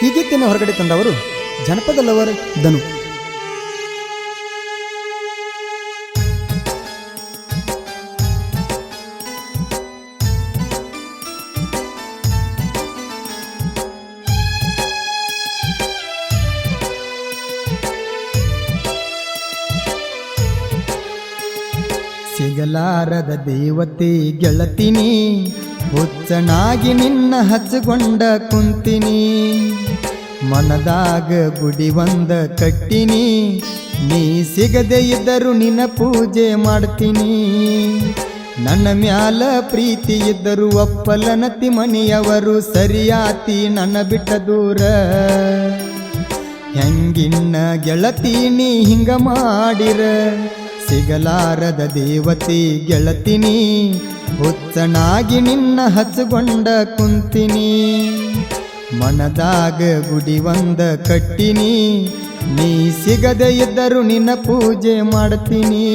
ಈ ಗೀತೆಯನ್ನು ಹೊರಗಡೆ ತಂದವರು ಜನಪದ ಲವರ್ ಧನು. ಸಿಗಲಾರದ ದೇವತೆ ಗೆಳತಿನಿ, ಹುಚ್ಚನಾಗಿ ನಿನ್ನ ಹಚ್ಚಗೊಂಡ ಕುಂತಿನಿ. ಮನದಾಗ ಗುಡಿ ಒಂದ ಕಟ್ಟಿನಿ, ನೀ ಸಿಗದೆ ಇದ್ದರು ನಿನ್ನ ಪೂಜೆ ಮಾಡ್ತೀನಿ. ನನ್ನ ಮ್ಯಾಲ ಪ್ರೀತಿ ಇದ್ದರು ಒಪ್ಪಲನತಿ ಮನೆಯವರು, ಸರಿಯಾತಿ ನನ್ನ ಬಿಟ್ಟ ದೂರ. ಹೆಂಗಿನ್ನ ಗೆಳತಿ ನೀ ಹಿಂಗ ಮಾಡಿರ, ಸಿಗಲಾರದ ದೇವತೆ ಗೆಳತಿನಿ, ಹುಚ್ಚನಾಗಿ ನಿನ್ನ ಹಚ್ಚಗೊಂಡ ಕುಂತಿನಿ. ಮನದಾಗ ಗುಡಿ ಒಂದ ಕಟ್ಟಿನಿ, ನೀ ಸಿಗದೆ ಇದ್ದರು ನಿನ್ನ ಪೂಜೆ ಮಾಡ್ತೀನಿ.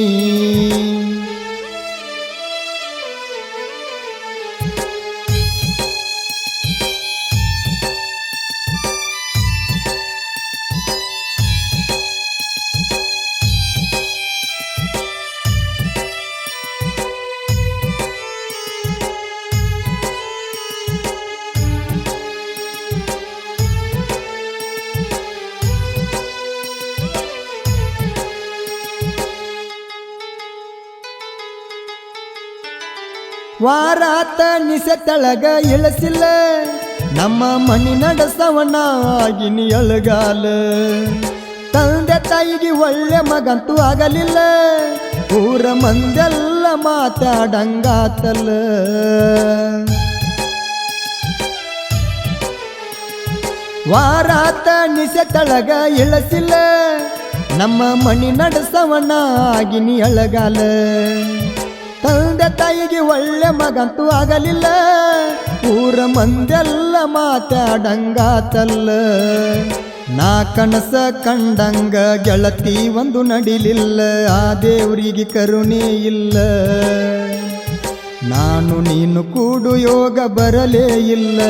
ವಾರಾತ ನಿಸೆ ತಳಗ ಇಳಿಸಿಲ್ಲ, ನಮ್ಮ ಮನಿ ನಡೆಸವನ ಆಗಿನಿ ಅಳಗಾಲ. ತಂದೆ ತಾಯಿಗೆ ಒಳ್ಳೆ ಮಗಂತೂ ಆಗಲಿಲ್ಲ, ಊರ ಮಂದೆಲ್ಲ ಮಾತಾಡಂಗಾತಲ್ಲ. ವಾರಾತ ನಿಸೆ ತಳಗ ಇಳಿಸಿಲ್ಲ, ನಮ್ಮ ಮನಿ ನಡೆಸವನ ಆಗಿನಿ ಅಳಗಾಲ. ತಂದೆ ತಾಯಿಗೆ ಒಳ್ಳೆ ಮಗಂತೂ ಆಗಲಿಲ್ಲ, ಊರ ಮಂದೆಲ್ಲ ಮಾತಾಡಂಗಾತಲ್ಲ. ನಾ ಕನಸ ಕಂಡಂಗ ಗೆಳತಿ ಒಂದು ನಡಿಲಿಲ್ಲ, ಆ ದೇವರಿಗೆ ಕರುಣೆ ಇಲ್ಲ. ನಾನು ನೀನು ಕೂಡು ಯೋಗ ಬರಲೇ ಇಲ್ಲ.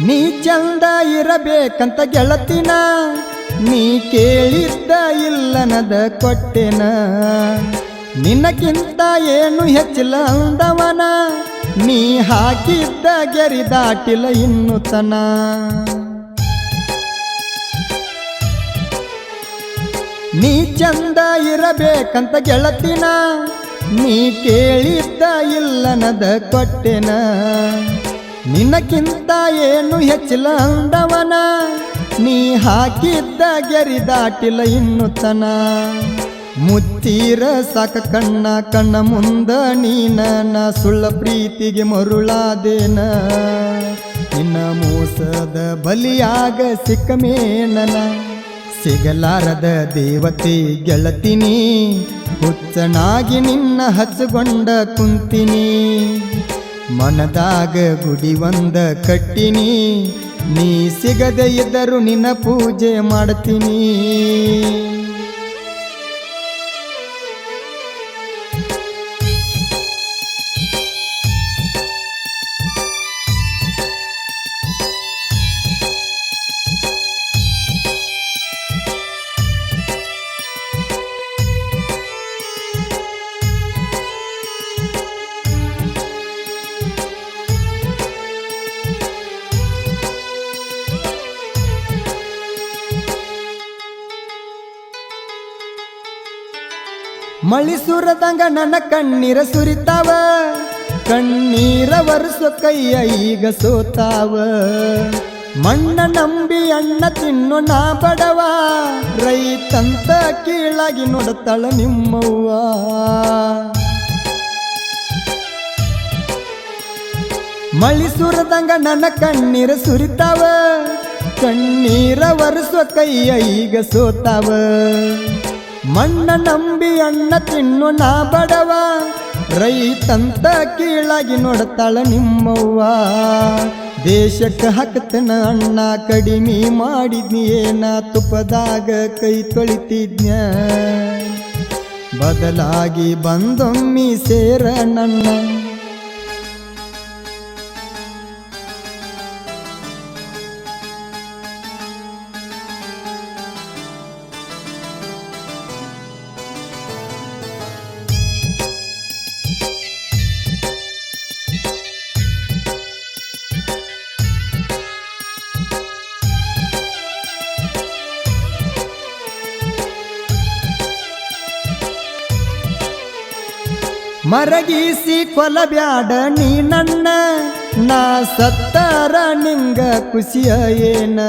ನೀ ಚಂದ ಇರಬೇಕಂತ ಗೆಳತಿನ, ನೀ ಕೇಳಿದ್ದ ಇಲ್ಲನದ ಕೊಟ್ಟೆನ. ನಿನ್ನಕ್ಕಿಂತ ಏನು ಹೆಚ್ಚಿಲ್ಲ ಅಂದವನ, ನೀ ಹಾಕಿದ್ದ ಗೆರಿ ದಾಟಿಲ್ಲ ಇನ್ನು ತನ. ನೀ ಚಂದ ಇರಬೇಕಂತ ಗೆಳತಿನ, ನೀ ಕೇಳಿದ್ದ ಇಲ್ಲನದ ಕೊಟ್ಟೆನ. ನಿನ್ನಕ್ಕಿಂತ ಏನು ಹೆಚ್ಚಿಲ್ಲ ಅಂದವನ, ನೀ ಹಾಕಿದ್ದ ಗೆರಿ ದಾಟಿಲ್ಲ ಇನ್ನು ತನ. ಮುತ್ತೀರ ಸಾಕ ಕಣ್ಣ ಕಣ್ಣ ಮುಂದ ನೀನ, ನಾ ಸುಳ್ಳ ಪ್ರೀತಿಗೆ ಮರುಳಾದೇನ. ನಿನ್ನ ಮೋಸದ ಬಲಿಯಾಗ ಸಿಕ್ಕಮೇನನ, ಸಿಗಲಾರದ ದೇವತೆ ಗೆಳತಿನಿ, ಹುಚ್ಚನಾಗಿ ನಿನ್ನ ಹಚ್ಚಗೊಂಡ ಕುಂತಿನಿ. ಮನದಾಗ ಗುಡಿ ಒಂದ ಕಟ್ಟಿನಿ, ನೀ ಸಿಗದೆ ಇದ್ದರು ನಿನ್ನ ಪೂಜೆ ಮಾಡ್ತೀನಿ. ಮಳಿ ಸುರದಂಗ ನನ್ನ ಕಣ್ಣೀರ ಸುರಿತಾವ, ಕಣ್ಣೀರ ವರ್ಷ ಕೈಯ ಈಗ ಸೋತಾವ. ಮಣ್ಣ ನಂಬಿ ಅಣ್ಣ ತಿನ್ನು ನಾ ಬಡವ, ರೈತಂತ ಕೀಳಾಗಿ ನೋಡುತ್ತಾಳ ನಿಮ್ಮವ್ವ. ಮಳಿ ಸುರದಂಗ ನನ್ನ ಕಣ್ಣೀರ ಸುರಿತಾವ, ಕಣ್ಣೀರ ವರ್ಷ ಕೈಯ ಈಗ ಸೋತಾವ ಮಣ್ಣ ನಂಬಿ ಅಣ್ಣ ತಿನ್ನು ನಾ ಬಡವ ರೈತಂತ ಕೀಳಾಗಿ ನೋಡ್ತಾಳ ನಿಮ್ಮವ್ವ ದೇಶಕ್ಕೆ ಹಾಕ್ತನ ಅಣ್ಣ ಕಡಿಮೆ ಮಾಡಿದ್ನಿ ಏನ ತುಪ್ಪದಾಗ ಕೈ ತೊಳಿತಿದ್ನ ಬದಲಾಗಿ ಬಂದೊಮ್ಮಿ ಸೇರ ನನ್ನ ಮರಗಿಸಿ ಕೊಲಬ್ಯಾಡ ನೀ ನನ್ನ ನಾ ಸತ್ತಾರ ನಿಂಗ ಖುಷಿಯ ಏನ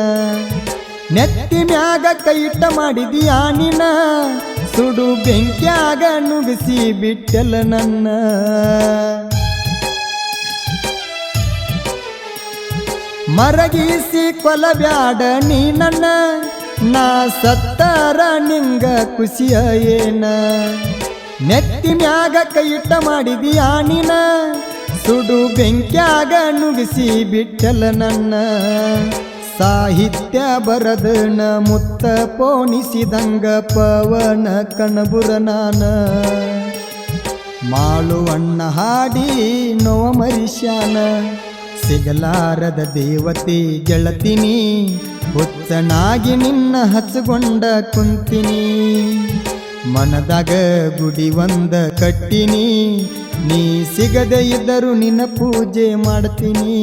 ನೆತ್ತಿ ಮ್ಯಾಗ ಕೈಟ ಮಾಡಿದೀಯ ನಿನ ಸುಡು ಬೆಂಕ್ಯಾಗ ನುಗ್ಗಿಸಿ ಬಿಟ್ಟೆಲ್ಲ ನನ್ನ ಮರಗಿಸಿ ಕೊಲಬ್ಯಾಡ ನೀ ನನ್ನ ನಾ ಸತ್ತಾರ ನಿಂಗ ಖುಷಿಯ ಏನ ನೆತ್ತಿ ಮ್ಯಾಗ ಕೈಟ ಮಾಡಿದೀಯ ನಿನ ಸುಡು ಬೆಂಕ್ಯಾಗ ನುಗ್ಗಿಸಿ ಬಿಟ್ಟಲ ನನ್ನ ಸಾಹಿತ್ಯ ಬರದನ ಮುತ್ತ ಪೋಣಿಸಿದಂಗ ಪವನ ಕಣಬುರ ನಾನ ಮಾಳುವಣ್ಣ ಹಾಡಿ ನೋವ ಮರಿಶ್ಯಾನ ಸಿಗಲಾರದ ದೇವತೆ ಗೆಳತಿನಿ ಹುಚ್ಚನಾಗಿ ನಿನ್ನ ಹಚ್ಚಗೊಂಡ ಕುಂತಿನಿ ಮನದಾಗ ಗುಡಿ ಒಂದ ಕಟ್ಟಿನಿ ನೀ ಸಿಗದೆ ಇದ್ದರೂ ನಿನ್ನ ಪೂಜೆ ಮಾಡ್ತೀನಿ